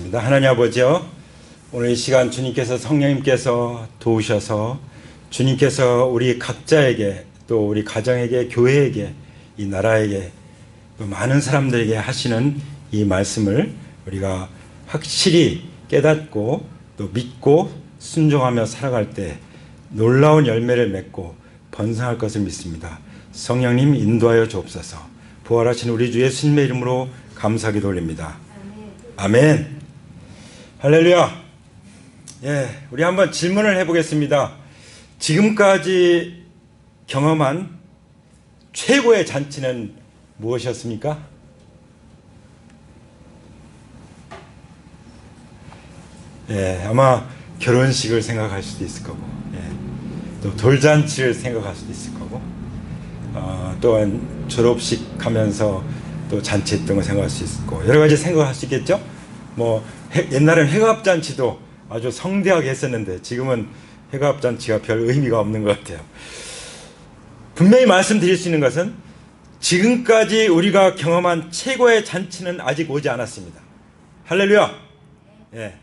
기도하겠습니다. 하나님 아버지요, 오늘 이 시간 주님께서 성령님께서 도우셔서 주님께서 우리 각자에게 또 우리 가정에게 교회에게 이 나라에게 또 많은 사람들에게 하시는 이 말씀을 우리가 확실히 깨닫고 또 믿고 순종하며 살아갈 때 놀라운 열매를 맺고 번성할 것을 믿습니다. 성령님 인도하여 주옵소서. 부활하신 우리 주 예수님의 이름으로 감사하게 돌립니다. 아멘. 할렐루야. 예, 우리 한번 질문을 해보겠습니다. 지금까지 경험한 최고의 잔치는 무엇이었습니까? 예, 아마 결혼식을 생각할 수도 있을 거고, 예, 또 돌잔치를 생각할 수도 있을 거고, 또한 졸업식 하면서 또 잔치했던 거 생각할 수 있고, 여러 가지 생각할 수 있겠죠? 뭐 옛날엔 회갑잔치도 아주 성대하게 했었는데 지금은 회갑잔치가 별 의미가 없는 것 같아요. 분명히 말씀드릴 수 있는 것은 지금까지 우리가 경험한 최고의 잔치는 아직 오지 않았습니다. 할렐루야. 예.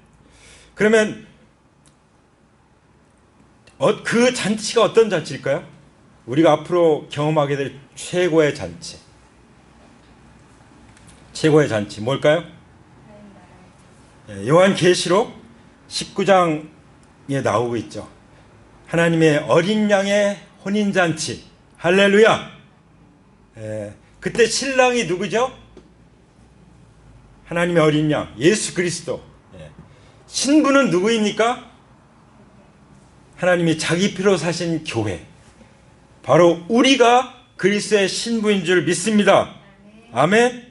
그러면 그 잔치가 어떤 잔치일까요? 우리가 앞으로 경험하게 될 최고의 잔치. 최고의 잔치 뭘까요? 예, 요한계시록 19장에 나오고 있죠. 하나님의 어린 양의 혼인잔치. 할렐루야. 예, 그때 신랑이 누구죠? 하나님의 어린 양 예수 그리스도. 예, 신부는 누구입니까? 하나님이 자기 피로 사신 교회. 바로 우리가 그리스도의 신부인 줄 믿습니다. 아멘.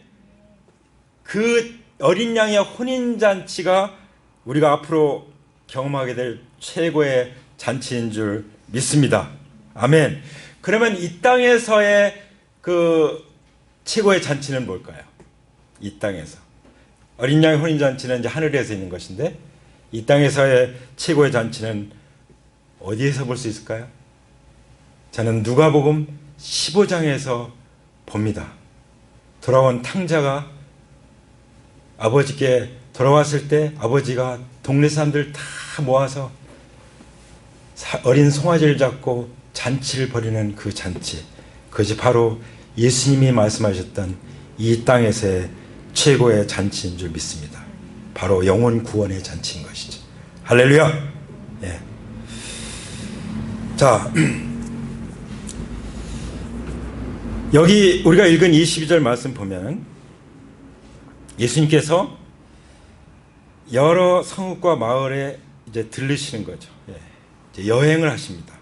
그 어린 양의 혼인잔치가 우리가 앞으로 경험하게 될 최고의 잔치인 줄 믿습니다. 아멘. 그러면 이 땅에서의 그 최고의 잔치는 뭘까요? 이 땅에서. 어린 양의 혼인잔치는 이제 하늘에서 있는 것인데 이 땅에서의 최고의 잔치는 어디에서 볼 수 있을까요? 저는 누가복음 15장에서 봅니다. 돌아온 탕자가 아버지께 돌아왔을 때 아버지가 동네 사람들 다 모아서 어린 송아지를 잡고 잔치를 벌이는 그 잔치. 그것이 바로 예수님이 말씀하셨던 이 땅에서의 최고의 잔치인 줄 믿습니다. 바로 영혼 구원의 잔치인 것이죠. 할렐루야. 예. 자, 여기 우리가 읽은 22절 말씀 보면 예수님께서 여러 성읍과 마을에 이제 들르시는 거죠. 예, 이제 여행을 하십니다.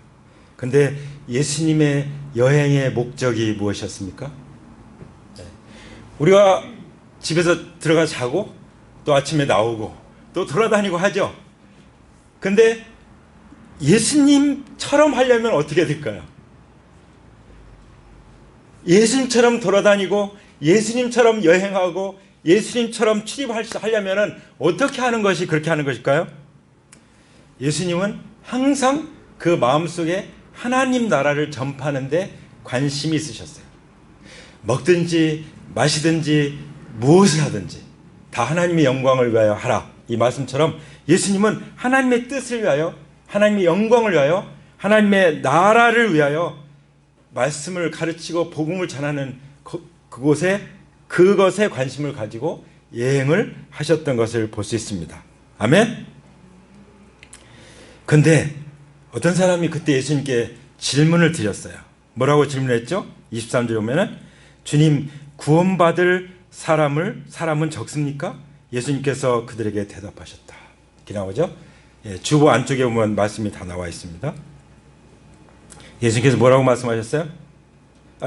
근데 예수님의 여행의 목적이 무엇이었습니까? 예, 우리가 집에서 들어가 자고 또 아침에 나오고 또 돌아다니고 하죠. 근데 예수님처럼 하려면 어떻게 될까요? 예수님처럼 돌아다니고 예수님처럼 여행하고 예수님처럼 출입하려면 어떻게 하는 것이 그렇게 하는 것일까요? 예수님은 항상 그 마음속에 하나님 나라를 전파하는 데 관심이 있으셨어요. 먹든지 마시든지 무엇을 하든지 다 하나님의 영광을 위하여 하라. 이 말씀처럼 예수님은 하나님의 뜻을 위하여 하나님의 영광을 위하여 하나님의 나라를 위하여 말씀을 가르치고 복음을 전하는 그것에 관심을 가지고 여행을 하셨던 것을 볼 수 있습니다. 아멘. 근데 어떤 사람이 그때 예수님께 질문을 드렸어요. 뭐라고 질문했죠? 23절에 보면은 주님, 구원받을 사람은 적습니까? 예수님께서 그들에게 대답하셨다. 이렇게 나오죠? 예, 주보 안쪽에 보면 말씀이 다 나와 있습니다. 예수님께서 뭐라고 말씀하셨어요?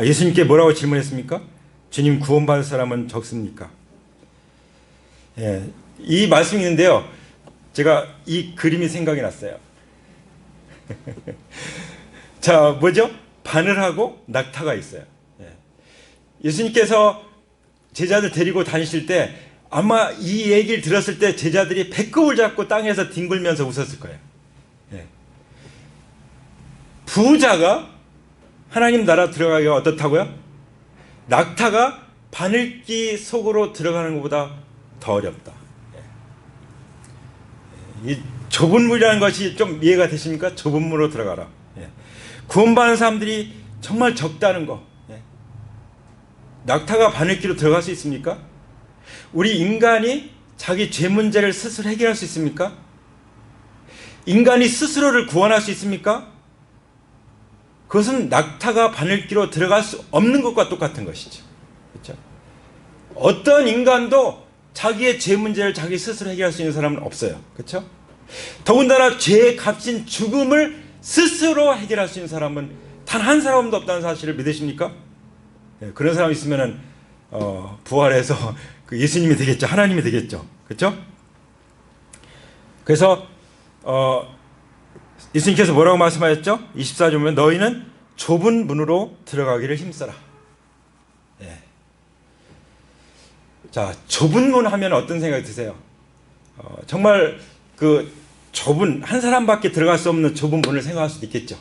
예수님께 뭐라고 질문했습니까? 주님, 구원받을 사람은 적습니까? 예, 이 말씀이 있는데요. 제가 이 그림이 생각이 났어요. 자, 뭐죠? 바늘하고 낙타가 있어요. 예. 예수님께서 제자들 데리고 다니실 때 아마 이 얘기를 들었을 때 제자들이 배꼽을 잡고 땅에서 뒹굴면서 웃었을 거예요. 예. 부자가 하나님 나라 들어가기가 어떻다고요? 낙타가 바늘기 속으로 들어가는 것보다 더 어렵다. 이 좁은 문이라는 것이 좀 이해가 되십니까? 좁은 문으로 들어가라. 예. 구원받은 사람들이 정말 적다는 거. 예. 낙타가 바늘기로 들어갈 수 있습니까? 우리 인간이 자기 죄 문제를 스스로 해결할 수 있습니까? 인간이 스스로를 구원할 수 있습니까? 그것은 낙타가 바늘기로 들어갈 수 없는 것과 똑같은 것이죠. 그렇죠? 어떤 인간도 자기의 죄 문제를 자기 스스로 해결할 수 있는 사람은 없어요. 그렇죠? 더군다나 죄의 값인 죽음을 스스로 해결할 수 있는 사람은 단 한 사람도 없다는 사실을 믿으십니까? 네, 그런 사람이 있으면은 부활해서 그 예수님이 되겠죠. 하나님이 되겠죠. 그렇죠? 그래서 예수님께서 뭐라고 말씀하셨죠? 24절 보면 너희는 좁은 문으로 들어가기를 힘써라. 네. 자, 좁은 문 하면 어떤 생각이 드세요? 정말 그 좁은 한 사람밖에 들어갈 수 없는 좁은 문을 생각할 수도 있겠죠.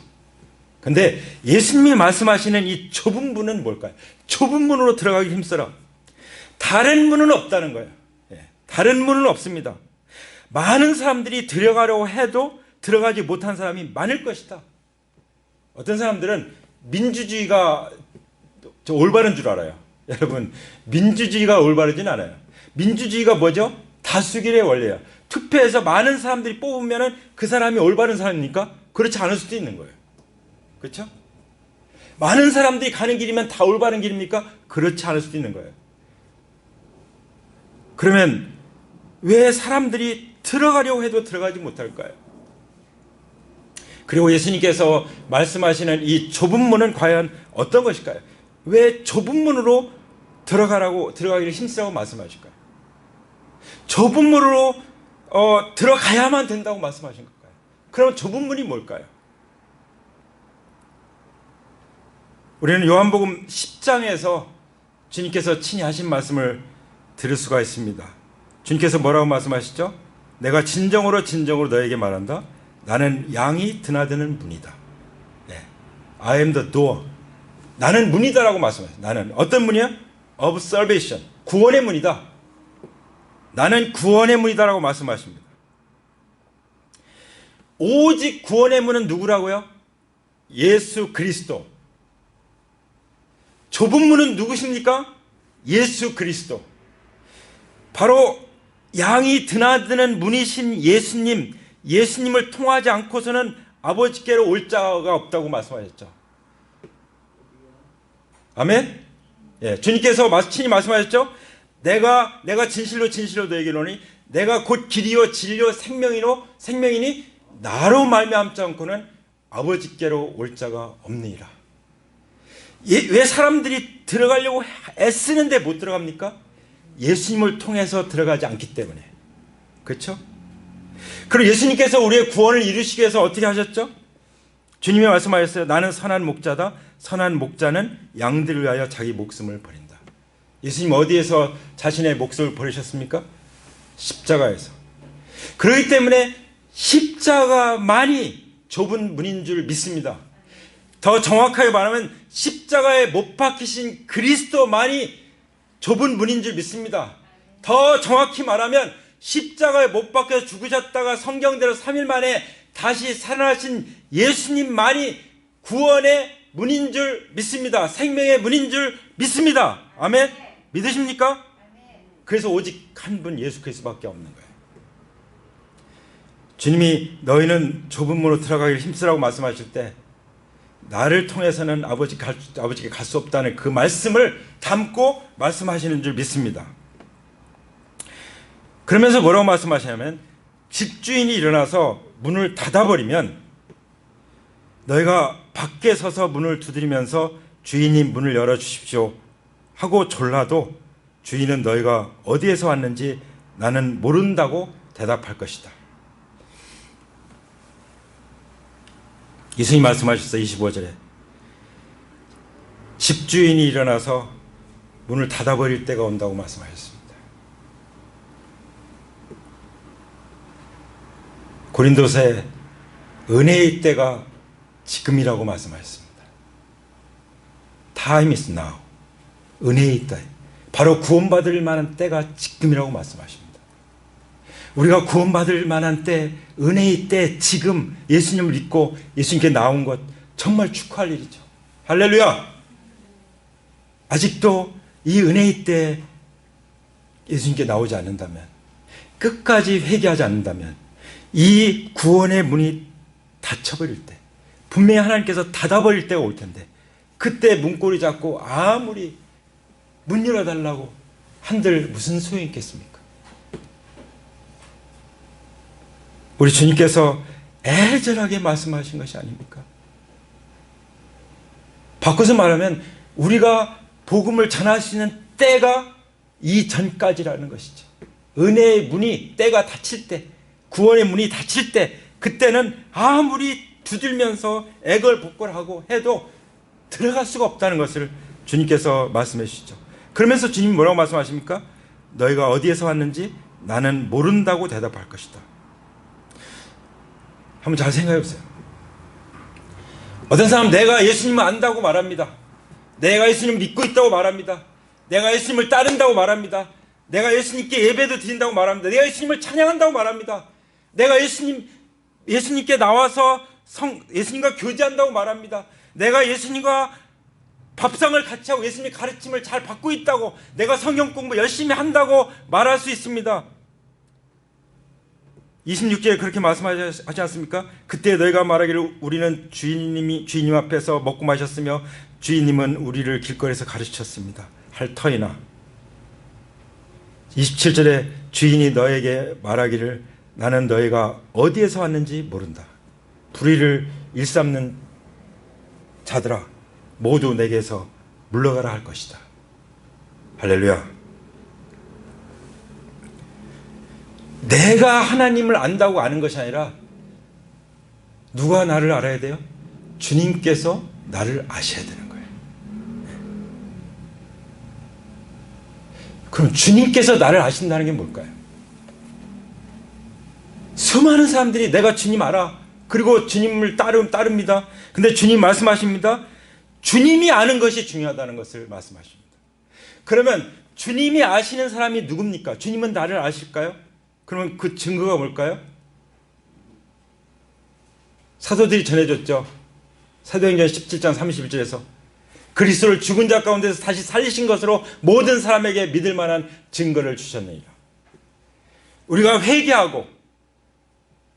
근데 예수님이 말씀하시는 이 좁은 문은 뭘까요? 좁은 문으로 들어가기 힘써라. 다른 문은 없다는 거예요. 예, 다른 문은 없습니다. 많은 사람들이 들어가려고 해도 들어가지 못한 사람이 많을 것이다. 어떤 사람들은 민주주의가 올바른 줄 알아요. 여러분, 민주주의가 올바르진 않아요. 민주주의가 뭐죠? 다수결의 원리예요. 투표해서 많은 사람들이 뽑으면 그 사람이 올바른 사람입니까? 그렇지 않을 수도 있는 거예요. 그렇죠? 많은 사람들이 가는 길이면 다 올바른 길입니까? 그렇지 않을 수도 있는 거예요. 그러면 왜 사람들이 들어가려고 해도 들어가지 못할까요? 그리고 예수님께서 말씀하시는 이 좁은 문은 과연 어떤 것일까요? 왜 좁은 문으로 들어가기를 힘쓰라고 말씀하실까요? 좁은 문으로 들어가야만 된다고 말씀하신 걸까요? 그럼 좁은 문이 뭘까요? 우리는 요한복음 10장에서 주님께서 친히 하신 말씀을 들을 수가 있습니다. 주님께서 뭐라고 말씀하시죠? 내가 진정으로 너에게 말한다. 나는 양이 드나드는 문이다. 네. I am the door. 나는 문이다라고 말씀하셨어요. 나는 어떤 문이야? Of salvation. 구원의 문이다. 나는 구원의 문이다라고 말씀하십니다. 오직 구원의 문은 누구라고요? 예수 그리스도. 좁은 문은 누구십니까? 예수 그리스도. 바로 양이 드나드는 문이신 예수님을 통하지 않고서는 아버지께로 올 자가 없다고 말씀하셨죠. 아멘? 예, 주님께서 친히 말씀하셨죠? 내가 진실로 너에게 이르노니 내가 곧 길이요 진리요 생명이니 나로 말미암지 않고는 아버지께로 올 자가 없느니라. 왜 사람들이 들어가려고 애쓰는데 못 들어갑니까? 예수님을 통해서 들어가지 않기 때문에. 그렇죠? 그리고 예수님께서 우리의 구원을 이루시기 위해서 어떻게 하셨죠? 주님이 말씀하셨어요. 나는 선한 목자다. 선한 목자는 양들을 위하여 자기 목숨을 버린다. 예수님 어디에서 자신의 목숨을 버리셨습니까? 십자가에서. 그렇기 때문에 십자가만이 좁은 문인 줄 믿습니다. 더 정확하게 말하면 십자가에 못 박히신 그리스도만이 좁은 문인 줄 믿습니다. 더 정확히 말하면 십자가에 못 박혀 죽으셨다가 성경대로 3일 만에 다시 살아나신 예수님만이 구원의 문인 줄 믿습니다. 생명의 문인 줄 믿습니다. 아멘? 믿으십니까? 그래서 오직 한 분 예수 그리스도밖에 없는 거예요. 주님이 너희는 좁은 문으로 들어가기를 힘쓰라고 말씀하실 때 나를 통해서는 아버지께 갈 수 없다는 그 말씀을 담고 말씀하시는 줄 믿습니다. 그러면서 뭐라고 말씀하시냐면 집주인이 일어나서 문을 닫아버리면 너희가 밖에 서서 문을 두드리면서 주인님 문을 열어주십시오 하고 졸라도 주인은 너희가 어디에서 왔는지 나는 모른다고 대답할 것이다. 예수님 말씀하셨어요. 25절에 집주인이 일어나서 문을 닫아버릴 때가 온다고 말씀하셨습니다. 고린도서에 은혜의 때가 지금이라고 말씀하셨습니다. Time is now. 은혜의 때. 바로 구원받을 만한 때가 지금이라고 말씀하십니다. 우리가 구원받을 만한 때, 은혜의 때, 지금 예수님을 믿고 예수님께 나온 것 정말 축하할 일이죠. 할렐루야! 아직도 이 은혜의 때 예수님께 나오지 않는다면, 끝까지 회개하지 않는다면 이 구원의 문이 닫혀버릴 때, 분명히 하나님께서 닫아버릴 때가 올 텐데, 그때 문고리 잡고 아무리 문 열어달라고 한들 무슨 소용이 있겠습니까? 우리 주님께서 애절하게 말씀하신 것이 아닙니까? 바꿔서 말하면 우리가 복음을 전하시는 때가 이전까지라는 것이죠. 은혜의 문이, 때가 닫힐 때, 구원의 문이 닫힐 때, 그때는 아무리 두들면서 애걸복걸하고 해도 들어갈 수가 없다는 것을 주님께서 말씀해 주시죠. 그러면서 주님이 뭐라고 말씀하십니까? 너희가 어디에서 왔는지 나는 모른다고 대답할 것이다. 한번 잘 생각해 보세요. 어떤 사람 내가 예수님을 안다고 말합니다. 내가 예수님을 믿고 있다고 말합니다. 내가 예수님을 따른다고 말합니다. 내가 예수님께 예배도 드린다고 말합니다. 내가 예수님을 찬양한다고 말합니다. 내가 예수님께 나와서 예수님과 교제한다고 말합니다. 내가 예수님과 밥상을 같이 하고 예수님의 가르침을 잘 받고 있다고, 내가 성경 공부 열심히 한다고 말할 수 있습니다. 26절에 그렇게 말씀하지 않습니까? 그때 너희가 말하기를 우리는 주님 앞에서 먹고 마셨으며 주인님은 우리를 길거리에서 가르치셨습니다. 할 터이나. 27절에 주인이 너에게 말하기를 나는 너희가 어디에서 왔는지 모른다. 불의를 일삼는 자들아 모두 내게서 물러가라 할 것이다. 할렐루야. 내가 하나님을 안다고 아는 것이 아니라 누가 나를 알아야 돼요? 주님께서 나를 아셔야 되는 거예요. 그럼 주님께서 나를 아신다는 게 뭘까요? 수많은 사람들이 내가 주님 알아, 그리고 주님을 따릅니다. 근데 주님 말씀하십니다. 주님이 아는 것이 중요하다는 것을 말씀하십니다. 그러면 주님이 아시는 사람이 누굽니까? 주님은 나를 아실까요? 그러면 그 증거가 뭘까요? 사도들이 전해줬죠. 사도행전 17장 31절에서 그리스도를 죽은 자 가운데서 다시 살리신 것으로 모든 사람에게 믿을 만한 증거를 주셨느니라. 우리가 회개하고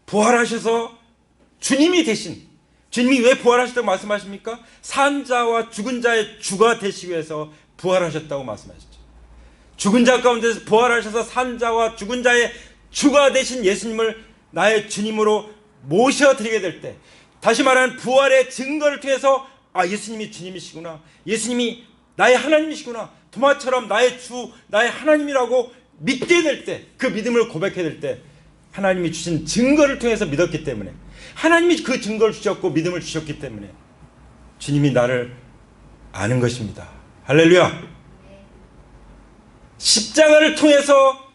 부활하셔서 주님이 대신, 주님이 왜 부활하셨다고 말씀하십니까? 산자와 죽은 자의 주가 되시기 위해서 부활하셨다고 말씀하셨죠. 죽은 자 가운데서 부활하셔서 산자와 죽은 자의 주가 되신 예수님을 나의 주님으로 모셔드리게 될 때, 다시 말하는 부활의 증거를 통해서 예수님이 주님이시구나, 예수님이 나의 하나님이시구나, 도마처럼 나의 주, 나의 하나님이라고 믿게 될 때, 그 믿음을 고백해야 될 때 하나님이 주신 증거를 통해서 믿었기 때문에, 하나님이 그 증거를 주셨고 믿음을 주셨기 때문에 주님이 나를 아는 것입니다. 할렐루야. 십자가를 통해서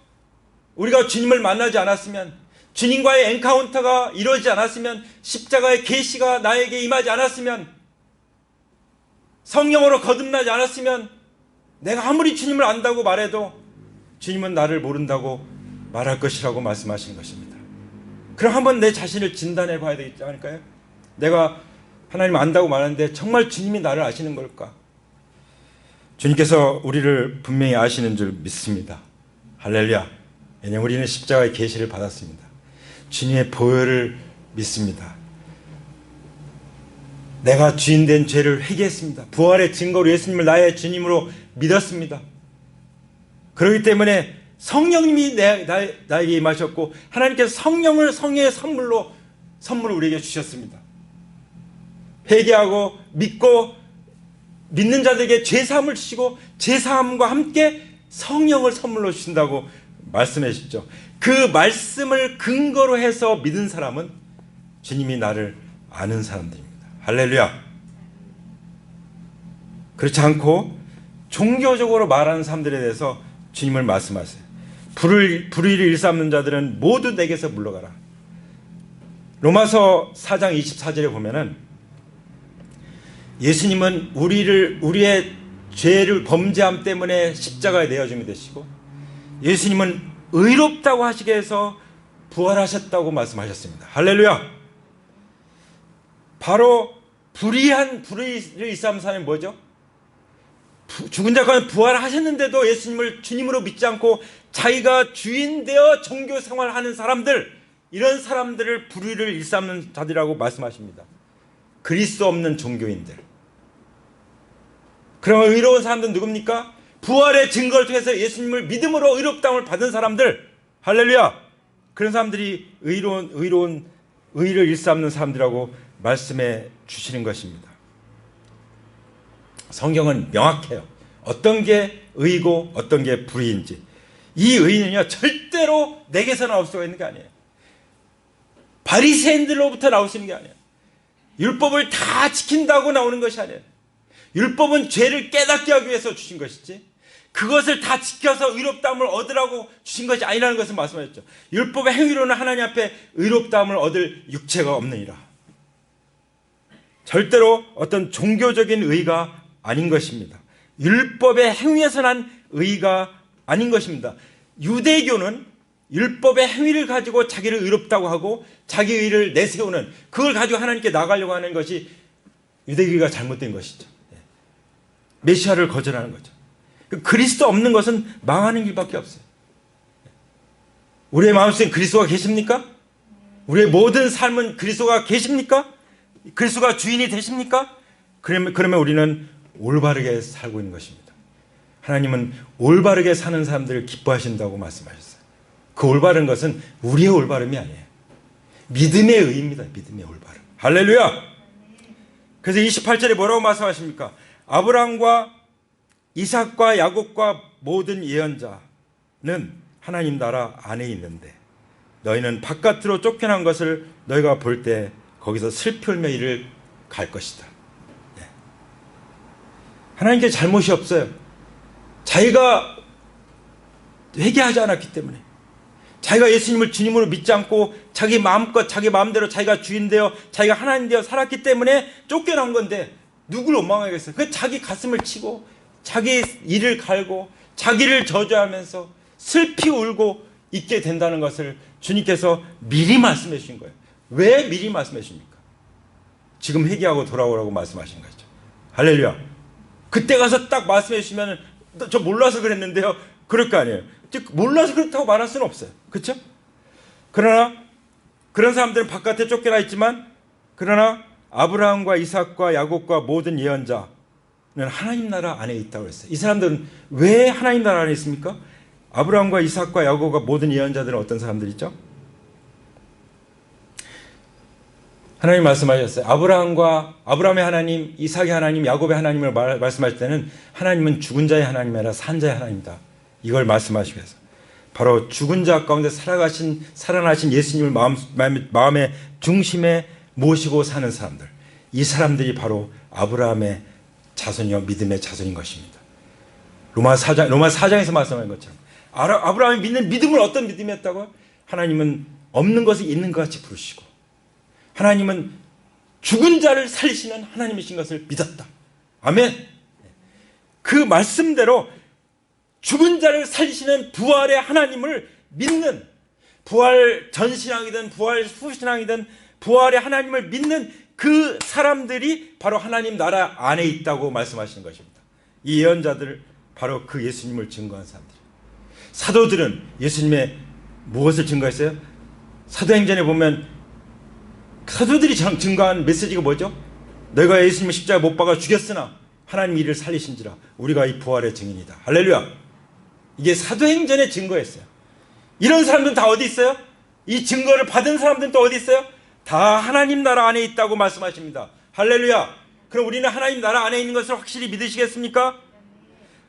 우리가 주님을 만나지 않았으면, 주님과의 엔카운터가 이루어지지 않았으면, 십자가의 계시가 나에게 임하지 않았으면, 성령으로 거듭나지 않았으면, 내가 아무리 주님을 안다고 말해도 주님은 나를 모른다고 말할 것이라고 말씀하시는 것입니다. 그럼 한번 내 자신을 진단해 봐야 되지 않을까요? 내가 하나님 안다고 말하는데 정말 주님이 나를 아시는 걸까? 주님께서 우리를 분명히 아시는 줄 믿습니다. 할렐루야. 왜냐하면 우리는 십자가의 계시를 받았습니다. 주님의 보혈을 믿습니다. 내가 주인된 죄를 회개했습니다. 부활의 증거로 예수님을 나의 주님으로 믿었습니다. 그렇기 때문에 성령님이 나에게 임하셨고, 하나님께서 성령을 성령의 선물을 우리에게 주셨습니다. 회개하고 믿고 믿는 자들에게 죄사함을 주시고, 죄사함과 함께 성령을 선물로 주신다고 말씀해 주셨죠. 그 말씀을 근거로 해서 믿은 사람은 주님이 나를 아는 사람들입니다. 할렐루야. 그렇지 않고 종교적으로 말하는 사람들에 대해서 주님을 말씀하세요. 불의를 일삼는 자들은 모두 내게서 물러가라. 로마서 4장 24절에 보면은 예수님은 우리의 죄를 범죄함 때문에 십자가에 내어줌이 되시고, 예수님은 의롭다고 하시게 해서 부활하셨다고 말씀하셨습니다. 할렐루야. 바로 불의를 일삼는 사람이 뭐죠? 죽은 자 가운데 부활하셨는데도 예수님을 주님으로 믿지 않고 자기가 주인 되어 종교 생활하는 사람들, 이런 사람들을 불의를 일삼는 자들이라고 말씀하십니다. 그리스도 없는 종교인들. 그러면 의로운 사람들은 누굽니까? 부활의 증거를 통해서 예수님을 믿음으로 의롭다함을 받은 사람들. 할렐루야. 그런 사람들이 의를 일삼는 사람들이라고 말씀해 주시는 것입니다. 성경은 명확해요. 어떤 게 의고 어떤 게 불의인지. 이 의는요, 절대로 내게서 나올 수가 있는 게 아니에요. 바리새인들로부터 나올 수 있는 게 아니에요. 율법을 다 지킨다고 나오는 것이 아니에요. 율법은 죄를 깨닫게 하기 위해서 주신 것이지, 그것을 다 지켜서 의롭다함을 얻으라고 주신 것이 아니라는 것을 말씀하셨죠. 율법의 행위로는 하나님 앞에 의롭다함을 얻을 육체가 없느니라. 절대로 어떤 종교적인 의가 아닌 것입니다. 율법의 행위에서 난 의가 아닌 것입니다. 유대교는 율법의 행위를 가지고 자기를 의롭다고 하고 자기 의를 내세우는, 그걸 가지고 하나님께 나가려고 하는 것이 유대교가 잘못된 것이죠. 메시아를 거절하는 거죠. 그리스도 없는 것은 망하는 길밖에 없어요. 우리의 마음속에 그리스도가 계십니까? 우리의 모든 삶은 그리스도가 계십니까? 그리스도가 주인이 되십니까? 그러면 우리는 올바르게 살고 있는 것입니다. 하나님은 올바르게 사는 사람들을 기뻐하신다고 말씀하셨어요. 그 올바른 것은 우리의 올바름이 아니에요. 믿음의 의입니다. 믿음의 올바름. 할렐루야. 그래서 28절에 뭐라고 말씀하십니까? 아브라함과 이삭과 야곱과 모든 예언자는 하나님 나라 안에 있는데 너희는 바깥으로 쫓겨난 것을 너희가 볼 때 거기서 슬피 울며 이를 갈 것이다. 네. 하나님께 잘못이 없어요. 자기가 회개하지 않았기 때문에, 자기가 예수님을 주님으로 믿지 않고 자기 마음껏 자기 마음대로 자기가 주인 되어 자기가 하나님 되어 살았기 때문에 쫓겨난 건데 누구를 원망하겠어요? 그 자기 가슴을 치고 자기 이를 갈고 자기를 저주하면서 슬피 울고 있게 된다는 것을 주님께서 미리 말씀해 주신 거예요. 왜 미리 말씀해 주십니까? 지금 회개하고 돌아오라고 말씀하신 거죠. 할렐루야. 그때 가서 딱 말씀해 주시면 저 몰라서 그랬는데요, 그럴 거 아니에요. 몰라서 그렇다고 말할 수는 없어요. 그렇죠? 그러나 그런 사람들은 바깥에 쫓겨나 있지만, 그러나 아브라함과 이삭과 야곱과 모든 예언자는 하나님 나라 안에 있다고 했어요. 이 사람들은 왜 하나님 나라 안에 있습니까? 아브라함과 이삭과 야곱과 모든 예언자들은 어떤 사람들이죠? 하나님 말씀하셨어요. 아브라함의 하나님, 이삭의 하나님, 야곱의 하나님을 말씀하실 때는 하나님은 죽은 자의 하나님이 아니라 산 자의 하나님이다. 이걸 말씀하시면서 바로 죽은 자 가운데 살아나신 예수님을 마음의 중심에 모시고 사는 사람들, 이 사람들이 바로 아브라함의 자손이요 믿음의 자손인 것입니다. 로마 4장에서 말씀한 것처럼 아브라함이 믿는 믿음은 어떤 믿음이었다고요? 하나님은 없는 것을 있는 것 같이 부르시고, 하나님은 죽은 자를 살리시는 하나님이신 것을 믿었다. 아멘. 그 말씀대로 죽은 자를 살리시는 부활의 하나님을 믿는, 부활 전신앙이든 부활 후신앙이든 부활의 하나님을 믿는 그 사람들이 바로 하나님 나라 안에 있다고 말씀하시는 것입니다. 이 예언자들 바로 그 예수님을 증거한 사람들. 사도들은 예수님의 무엇을 증거했어요? 사도행전에 보면 사도들이 증거한 메시지가 뭐죠? 너희가 예수님을 십자가에 못 박아 죽였으나 하나님 이를 살리신지라 우리가 이 부활의 증인이다. 할렐루야. 이게 사도행전의 증거였어요. 이런 사람들은 다 어디 있어요? 이 증거를 받은 사람들은 또 어디 있어요? 다 하나님 나라 안에 있다고 말씀하십니다. 할렐루야. 그럼 우리는 하나님 나라 안에 있는 것을 확실히 믿으시겠습니까?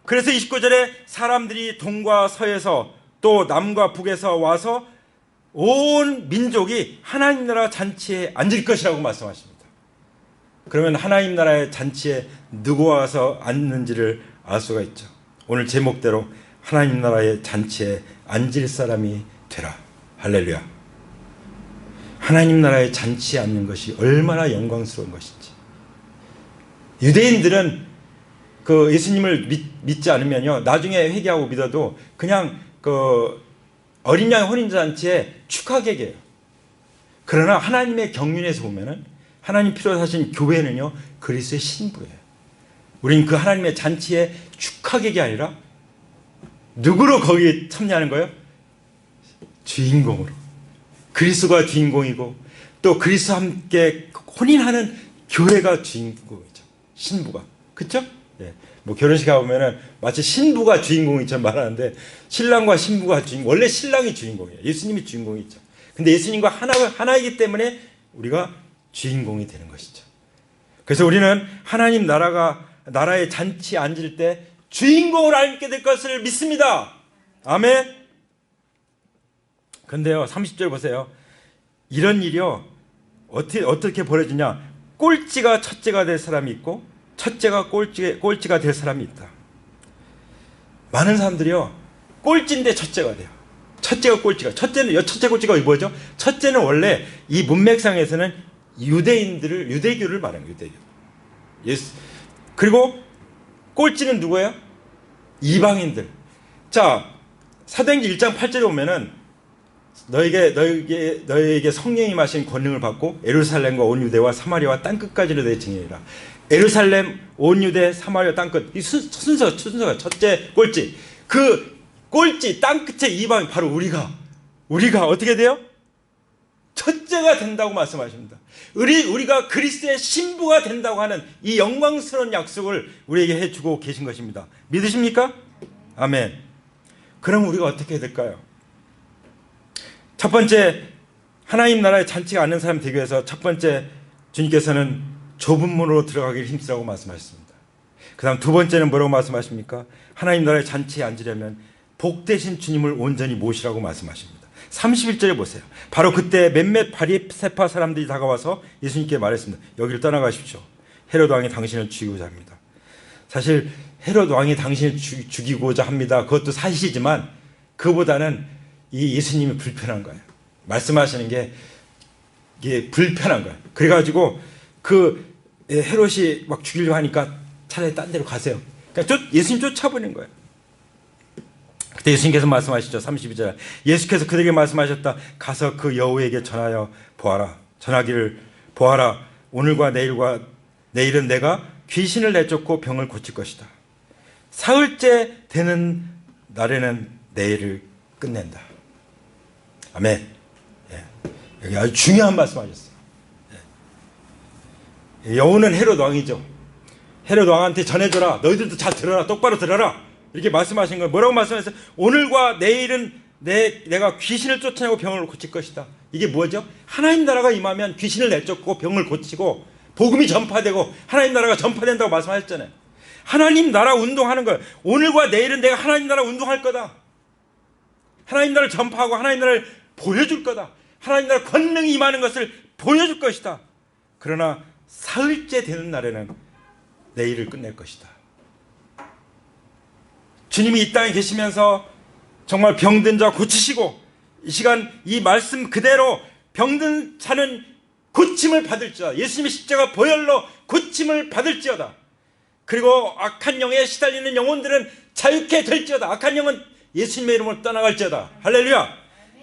그래서 29절에 사람들이 동과 서에서 또 남과 북에서 와서 온 민족이 하나님 나라 잔치에 앉을 것이라고 말씀하십니다. 그러면 하나님 나라의 잔치에 누가 와서 앉는지를 알 수가 있죠. 오늘 제목대로 하나님 나라의 잔치에 앉을 사람이 되라. 할렐루야. 하나님 나라의 잔치에 앉는 것이 얼마나 영광스러운 것인지. 유대인들은 그 예수님을 믿지 않으면요, 나중에 회개하고 믿어도 그냥 그 어린 양 혼인잔치의 축하객이에요. 그러나 하나님의 경륜에서 보면은 하나님 필요로 하신 교회는요, 그리스도의 신부예요. 우린 그 하나님의 잔치의 축하객이 아니라 누구로 거기에 참여하는 거예요? 주인공으로. 그리스도가 주인공이고 또 그리스도와 함께 혼인하는 교회가 주인공이죠. 신부가. 그렇죠? 예. 뭐 결혼식 가보면은 마치 신부가 주인공이처럼 말하는데 신랑과 신부가 주인공. 원래 신랑이 주인공이에요. 예수님이 주인공이죠. 근데 예수님과 하나이기 때문에 우리가 주인공이 되는 것이죠. 그래서 우리는 하나님 나라의 잔치에 앉을 때 주인공을 앉게 될 것을 믿습니다. 아멘. 근데요, 30절 보세요. 이런 일이요, 어떻게 벌어지냐? 꼴찌가 첫째가 될 사람이 있고 첫째가 꼴찌가 될 사람이 있다. 많은 사람들이요, 꼴찌인데 첫째가 돼요. 첫째가 꼴찌가. 첫째 꼴찌가 뭐죠? 첫째는 원래 이 문맥상에서는 유대교를 말하는 유대교. 예수. 그리고 꼴찌는 누구예요? 이방인들. 자, 사도행전 1장 8절에 보면은 너에게 성령이 임하신 권능을 받고 에루살렘과 온 유대와 사마리아와 땅끝까지로 내 증인이라. 에루살렘, 온 유대, 사마리아 땅끝. 이 순서가 첫째 꼴찌. 그 꼴찌 땅끝의 이방인 바로 우리가 어떻게 돼요? 첫째가 된다고 말씀하십니다. 우리가 그리스도의 신부가 된다고 하는 이 영광스러운 약속을 우리에게 해주고 계신 것입니다. 믿으십니까? 아멘. 그럼 우리가 어떻게 해야 될까요? 첫 번째, 하나님 나라의 잔치가 않는 사람 되기 위해서 첫 번째, 주님께서는 좁은 문으로 들어가기를 힘쓰라고 말씀하셨습니다. 그 다음 두 번째는 뭐라고 말씀하십니까? 하나님 나라의 잔치에 앉으려면 복되신 주님을 온전히 모시라고 말씀하십니다. 31절에 보세요. 바로 그때 몇몇 바리새파 사람들이 다가와서 예수님께 말했습니다. 여기를 떠나가십시오. 헤롯 왕이 당신을 죽이고자 합니다. 사실 헤롯 왕이 당신을 죽이고자 합니다. 그것도 사실이지만 그보다는 이 예수님이 불편한 거예요. 말씀하시는 게 이게 불편한 거예요. 그래가지고 그 헤롯이 막 죽이려고 하니까 차라리 딴 데로 가세요. 그러니까 예수님 쫓아버린 거예요. 그때 예수님께서 말씀하시죠. 32절. 예수께서 그들에게 말씀하셨다. 가서 그 여우에게 전하여 보아라. 전하기를 보아라. 오늘과 내일은 내가 귀신을 내쫓고 병을 고칠 것이다. 사흘째 되는 날에는 내일을 끝낸다. 아멘. 예. 여기 아주 중요한 말씀하셨어요. 예. 여우는 헤롯 왕이죠. 헤롯 왕한테 전해줘라. 너희들도 잘 들어라. 똑바로 들어라. 이렇게 말씀하신 거예요. 뭐라고 말씀하셨어요? 오늘과 내일은 내가 귀신을 쫓아내고 병을 고칠 것이다. 이게 뭐죠? 하나님 나라가 임하면 귀신을 내쫓고 병을 고치고 복음이 전파되고 하나님 나라가 전파된다고 말씀하셨잖아요. 하나님 나라 운동하는 거예요. 오늘과 내일은 내가 하나님 나라 운동할 거다. 하나님 나라를 전파하고 하나님 나라를 보여줄 거다. 하나님 나라 권능이 임하는 것을 보여줄 것이다. 그러나 사흘째 되는 날에는 내일을 끝낼 것이다. 주님이 이 땅에 계시면서 정말 병든 자 고치시고 이 시간 이 말씀 그대로 병든 자는 고침을 받을지어다. 예수님의 십자가 보혈로 고침을 받을지어다. 그리고 악한 영에 시달리는 영혼들은 자유케 될지어다. 악한 영은 예수님의 이름으로 떠나갈지어다. 할렐루야.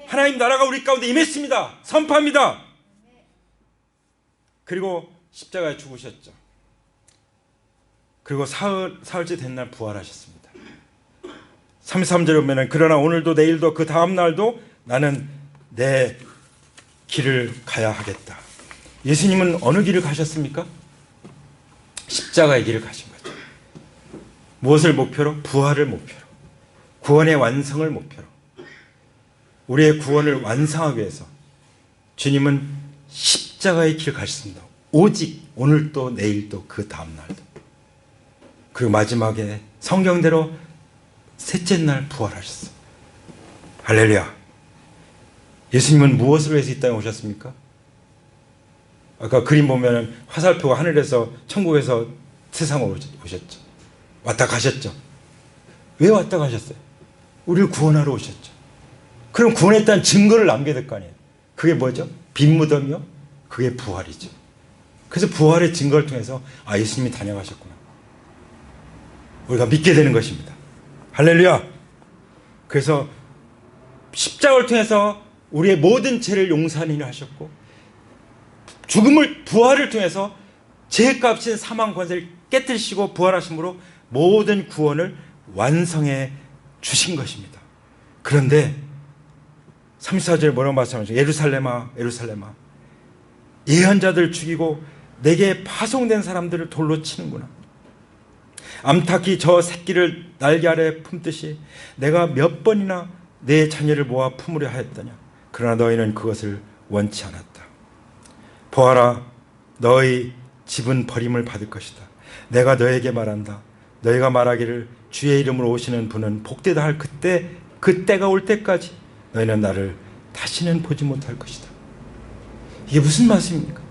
하나님 나라가 우리 가운데 임했습니다. 선포합니다. 그리고 십자가에 죽으셨죠. 그리고 사흘째 된 날 부활하셨습니다. 33절에 보면 그러나 오늘도 내일도 그 다음 날도 나는 내 길을 가야 하겠다. 예수님은 어느 길을 가셨습니까? 십자가의 길을 가신 거죠. 무엇을 목표로? 부활을 목표로. 구원의 완성을 목표로. 우리의 구원을 완성하기 위해서 주님은 십자가의 길을 가셨습니다. 오직 오늘도 내일도 그 다음 날도. 그리고 마지막에 성경대로 셋째 날 부활하셨어요. 할렐루야. 예수님은 무엇을 위해서 이 땅에 오셨습니까? 아까 그림 보면 화살표가 하늘에서 천국에서 세상으로 오셨죠. 왔다 가셨죠. 왜 왔다 가셨어요? 우리를 구원하러 오셨죠. 그럼 구원했다는 증거를 남겨야 될 거 아니에요. 그게 뭐죠? 빈무덤이요? 그게 부활이죠. 그래서 부활의 증거를 통해서 예수님이 다녀가셨구나. 우리가 믿게 되는 것입니다. 할렐루야. 그래서 십자가를 통해서 우리의 모든 죄를 용서하는 일을 하셨고, 죽음을 부활을 통해서 죄값인 사망 권세를 깨뜨리시고 부활하심으로 모든 구원을 완성해 주신 것입니다. 그런데 34절에 뭐라고 말씀하시죠? 예루살렘아 예루살렘아, 예언자들 죽이고 내게 파송된 사람들을 돌로 치는구나. 암탉이 저 새끼를 날개 아래 품듯이 내가 몇 번이나 내 자녀를 모아 품으려 하였더냐. 그러나 너희는 그것을 원치 않았다. 보아라, 너희 집은 버림을 받을 것이다. 내가 너에게 말한다. 너희가 말하기를 주의 이름으로 오시는 분은 복되다 할 그때가 올 때까지 너희는 나를 다시는 보지 못할 것이다. 이게 무슨 말씀입니까?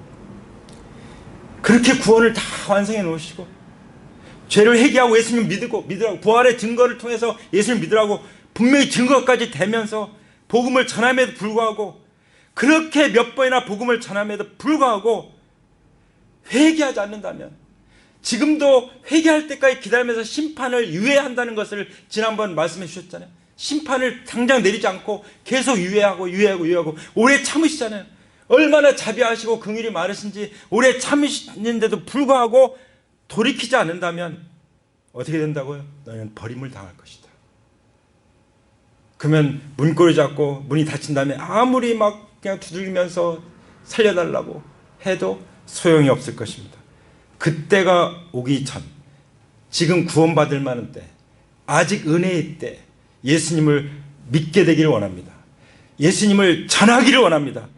그렇게 구원을 다 완성해 놓으시고, 죄를 회개하고 예수님 믿으라고, 부활의 증거를 통해서 예수님 믿으라고 분명히 증거까지 되면서 복음을 전함에도 불구하고, 그렇게 몇 번이나 복음을 전함에도 불구하고 회개하지 않는다면, 지금도 회개할 때까지 기다리면서 심판을 유예한다는 것을 지난번 말씀해 주셨잖아요. 심판을 당장 내리지 않고 계속 유예하고 오래 참으시잖아요. 얼마나 자비하시고 긍휼이 많으신지 오래 참으시는데도 불구하고 돌이키지 않는다면 어떻게 된다고요? 너희는 버림을 당할 것이다. 그러면 문고리 잡고 문이 닫힌 다음에 아무리 막 그냥 두들기면서 살려달라고 해도 소용이 없을 것입니다. 그때가 오기 전, 지금 구원받을 만한 때, 아직 은혜의 때 예수님을 믿게 되기를 원합니다. 예수님을 전하기를 원합니다.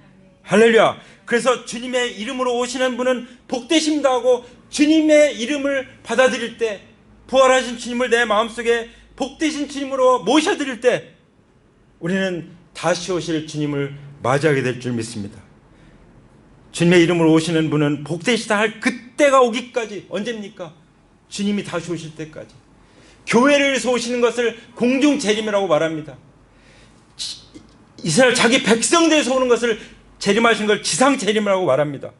할렐루야. 그래서 주님의 이름으로 오시는 분은 복되십니다 하고 주님의 이름을 받아들일 때, 부활하신 주님을 내 마음속에 복되신 주님으로 모셔드릴 때 우리는 다시 오실 주님을 맞이하게 될 줄 믿습니다. 주님의 이름으로 오시는 분은 복되시다 할 그때가 오기까지, 언제입니까? 주님이 다시 오실 때까지. 교회를 위해서 오시는 것을 공중 재림이라고 말합니다. 이스라엘 자기 백성들에서 오는 것을 재림하신 걸 지상 재림이라고 말합니다.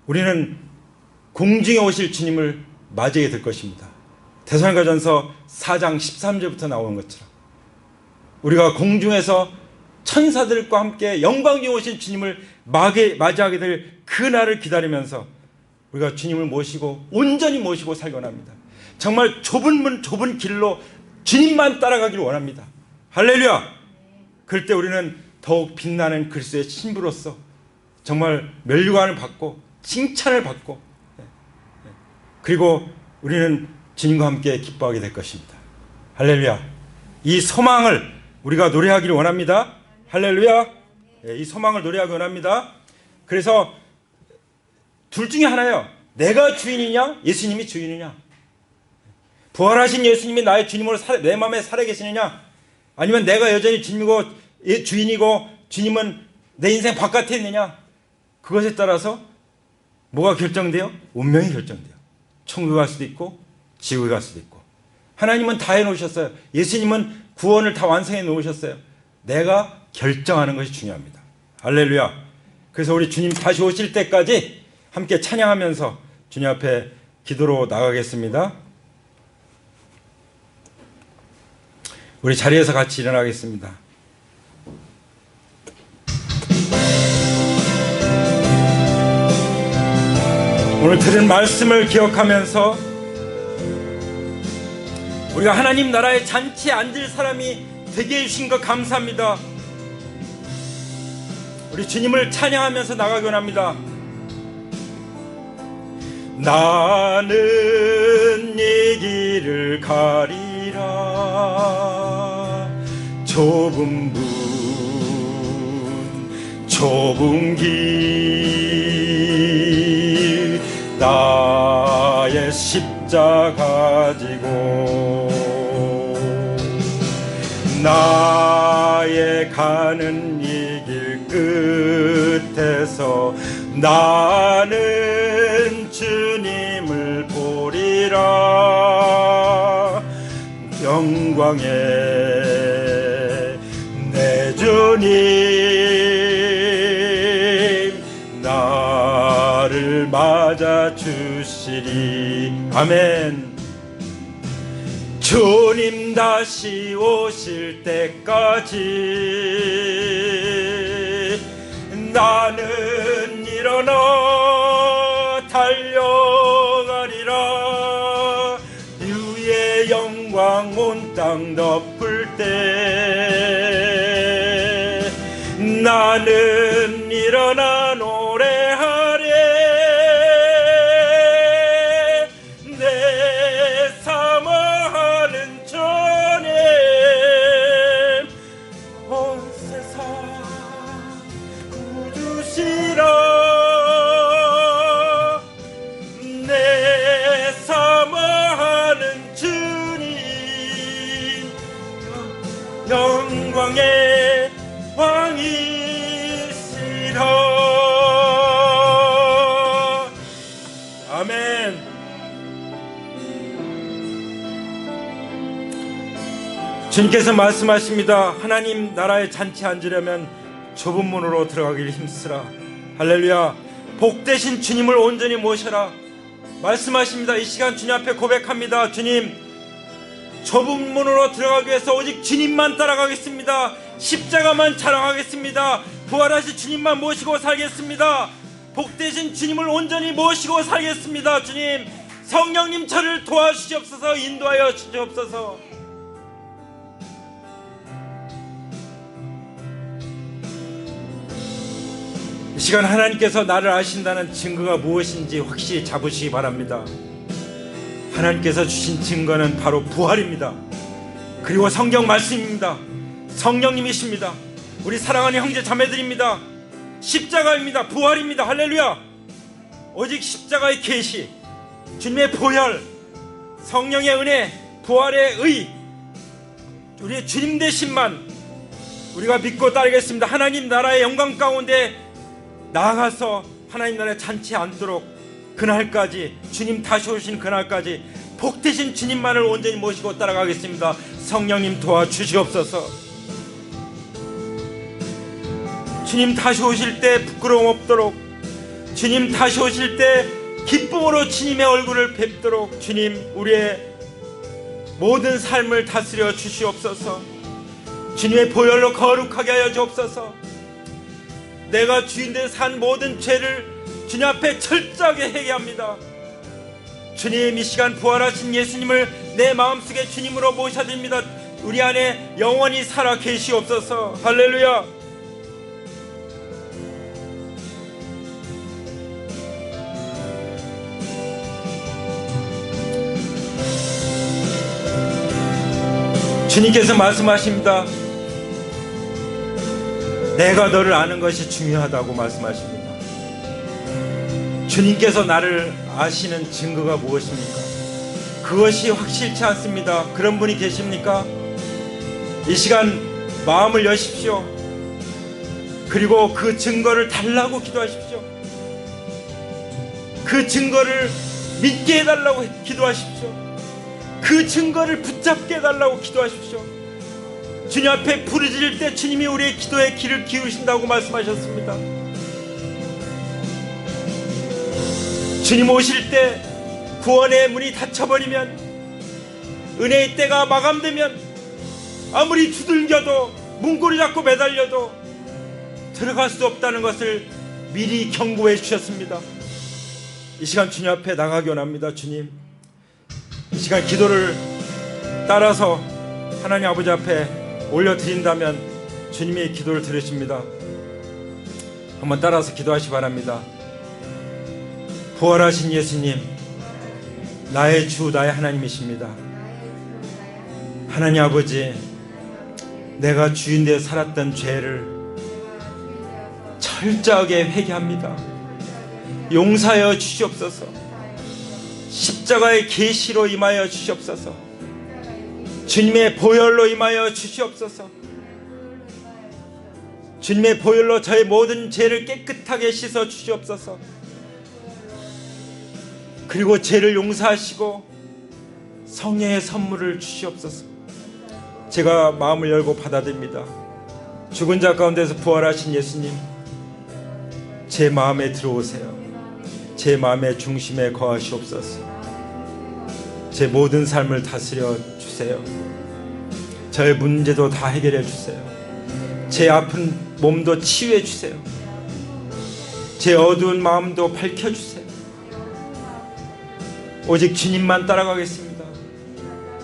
우리는 공중에 오실 주님을 맞이하게 될 것입니다. 데살로니가전서 4장 13절부터 나오는 것처럼 우리가 공중에서 천사들과 함께 영광 중에 오신 주님을 맞이하게 될 그날을 기다리면서 우리가 주님을 모시고 온전히 모시고 살곤 합니다. 정말 좁은 문 좁은 길로 주님만 따라가기를 원합니다. 할렐루야. 그럴 때 우리는 더욱 빛나는 그리스도의 신부로서 정말 면류관을 받고 칭찬을 받고, 그리고 우리는 주님과 함께 기뻐하게 될 것입니다. 할렐루야. 이 소망을 우리가 노래하기를 원합니다. 할렐루야. 이 소망을 노래하기 원합니다. 그래서 둘 중에 하나예요. 내가 주인이냐, 예수님이 주인이냐. 부활하신 예수님이 나의 주님으로 내 마음에 살아계시느냐, 아니면 내가 여전히 주인이고 주님은 내 인생 바깥에 있느냐. 그것에 따라서 뭐가 결정돼요? 운명이 결정돼요. 천국에 갈 수도 있고 지옥에 갈 수도 있고. 하나님은 다 해놓으셨어요. 예수님은 구원을 다 완성해 놓으셨어요. 내가 결정하는 것이 중요합니다. 할렐루야. 그래서 우리 주님 다시 오실 때까지 함께 찬양하면서 주님 앞에 기도로 나가겠습니다. 우리 자리에서 같이 일어나겠습니다. 오늘 들은 말씀을 기억하면서 우리가 하나님 나라의 잔치에 앉을 사람이 되게 해주신 것 감사합니다. 우리 주님을 찬양하면서 나가기 원합니다. 나는 이 길을 가리라. 좁은 문 좁은 길 나의 십자가 지고 나의 가는 이 길 끝에서 나는 주님을 보리라. 영광의 내 주님 나를 맞아 주시리. 아멘. 주님 다시 오실 때까지 나는 일어나 달려가리라. 주의 영광 온 땅 덮을 때 나는 일어나 노래하리. 내 사모하는 주님 온 세상 구주시라. 내 사모하는 주님 영광의 왕이시라. 아멘. 주님께서 말씀하십니다. 하나님 나라의 잔치에 앉으려면 좁은 문으로 들어가기를 힘쓰라. 할렐루야. 복되신 주님을 온전히 모셔라 말씀하십니다. 이 시간 주님 앞에 고백합니다. 주님, 좁은 문으로 들어가기 위해서 오직 주님만 따라가겠습니다. 십자가만 자랑하겠습니다. 부활하신 주님만 모시고 살겠습니다. 복되신 주님을 온전히 모시고 살겠습니다. 주님, 성령님 저를 도와주시옵소서. 인도하여 주시옵소서. 이 시간 하나님께서 나를 아신다는 증거가 무엇인지 확실히 잡으시기 바랍니다. 하나님께서 주신 증거는 바로 부활입니다. 그리고 성경 말씀입니다. 성령님이십니다. 우리 사랑하는 형제 자매들입니다. 십자가입니다. 부활입니다. 할렐루야. 오직 십자가의 계시, 주님의 보혈, 성령의 은혜, 부활의 의, 우리의 주님 되심만 우리가 믿고 따르겠습니다. 하나님 나라의 영광 가운데 나아가서 하나님 나라의 잔치에 앉도록 그날까지, 주님 다시 오신 그날까지 복되신 주님만을 온전히 모시고 따라가겠습니다. 성령님 도와주시옵소서. 주님 다시 오실 때 부끄러움 없도록, 주님 다시 오실 때 기쁨으로 주님의 얼굴을 뵙도록 주님 우리의 모든 삶을 다스려 주시옵소서. 주님의 보혈로 거룩하게 하여 주옵소서. 내가 주인된 산 모든 죄를 주님 앞에 철저하게 회개합니다. 주님, 이 시간 부활하신 예수님을 내 마음속에 주님으로 모셔드립니다. 우리 안에 영원히 살아 계시옵소서. 할렐루야. 주님께서 말씀하십니다. 내가 너를 아는 것이 중요하다고 말씀하십니다. 주님께서 나를 아시는 증거가 무엇입니까? 그것이 확실치 않습니다. 그런 분이 계십니까? 이 시간 마음을 여십시오. 그리고 그 증거를 달라고 기도하십시오. 그 증거를 믿게 해달라고 기도하십시오. 그 증거를 붙잡게 해달라고 기도하십시오. 주님 앞에 부르짖을 때 주님이 우리의 기도에 귀를 기울이신다고 말씀하셨습니다. 주님 오실 때 구원의 문이 닫혀버리면, 은혜의 때가 마감되면 아무리 두들겨도 문고리 잡고 매달려도 들어갈 수 없다는 것을 미리 경고해 주셨습니다. 이 시간 주님 앞에 나가기 원합니다. 주님, 이 시간 기도를 따라서 하나님 아버지 앞에 올려드린다면 주님이 기도를 들으십니다. 한번 따라서 기도하시기 바랍니다. 부활하신 예수님, 나의 주 나의 하나님이십니다. 하나님 아버지, 내가 주인 되어 살았던 죄를 철저하게 회개합니다. 용서하여 주시옵소서. 십자가의 계시로 임하여 주시옵소서. 주님의 보혈로 임하여 주시옵소서. 주님의 보혈로 저의 모든 죄를 깨끗하게 씻어 주시옵소서. 그리고 죄를 용서하시고 성령의 선물을 주시옵소서. 제가 마음을 열고 받아들입니다. 죽은 자 가운데서 부활하신 예수님, 제 마음에 들어오세요. 제 마음의 중심에 거하시옵소서. 제 모든 삶을 다스려 주세요. 주세요. 저의 문제도 다 해결해 주세요. 제 아픈 몸도 치유해 주세요. 제 어두운 마음도 밝혀 주세요. 오직 주님만 따라가겠습니다.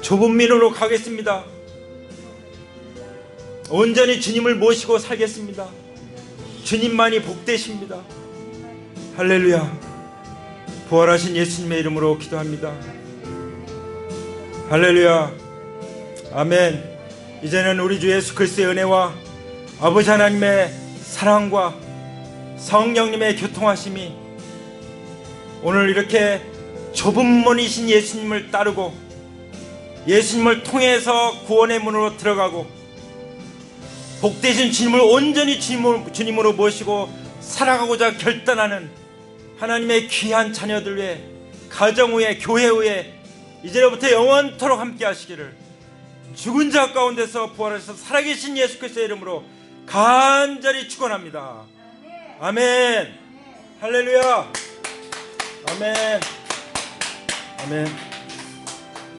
좁은 민으로 가겠습니다. 온전히 주님을 모시고 살겠습니다. 주님만이 복되십니다. 할렐루야. 부활하신 예수님의 이름으로 기도합니다. 할렐루야. 아멘. 이제는 우리 주 예수 그리스도의 은혜와 아버지 하나님의 사랑과 성령님의 교통하심이 오늘 이렇게 좁은 문이신 예수님을 따르고 예수님을 통해서 구원의 문으로 들어가고 복되신 주님을 온전히 주님으로 모시고 살아가고자 결단하는 하나님의 귀한 자녀들 위해 가정 위에 교회 위에 이제로부터 영원토록 함께 하시기를 죽은 자 가운데서 부활하셔서 살아계신 예수 그리스도의 이름으로 간절히 축원합니다. 아멘. 할렐루야. 아멘. 아멘.